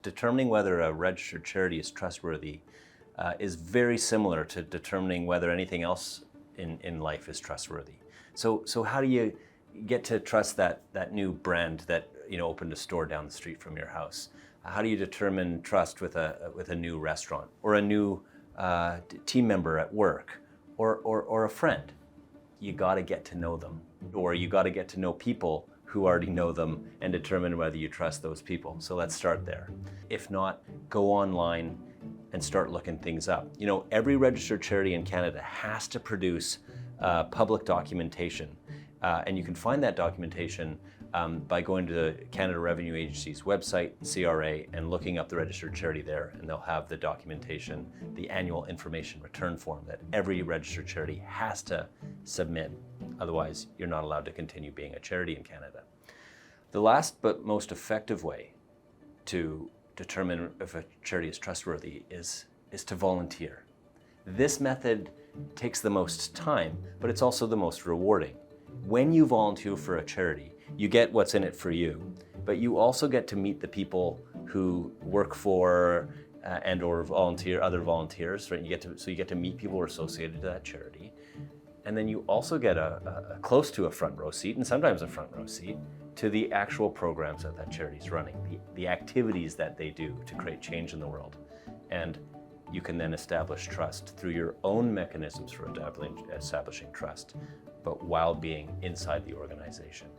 Determining whether a registered charity is trustworthy is very similar to determining whether anything else in life is trustworthy. So how do you get to trust that new brand that opened a store down the street from your house? How do you determine trust with a new restaurant or a new team member at work or a friend? You got to get to know them, or you got to get to know people who already know them and determine whether you trust those people. So let's start there. If not, go online and start looking things up. Every registered charity in Canada has to produce public documentation. And you can find that documentation by going to the Canada Revenue Agency's website, CRA, and looking up the registered charity there, and they'll have the documentation, the annual information return form that every registered charity has to submit. Otherwise, you're not allowed to continue being a charity in Canada. The last but most effective way to determine if a charity is trustworthy is to volunteer. This method takes the most time, but it's also the most rewarding. When you volunteer for a charity, you get what's in it for you, but you also get to meet the people who work for and or other volunteers, right? So you get to meet people who are associated to that charity. And then you also get a close to a front row seat, and sometimes a front row seat, to the actual programs that charity's running, the activities that they do to create change in the world. And you can then establish trust through your own mechanisms for establishing trust, but while being inside the organization.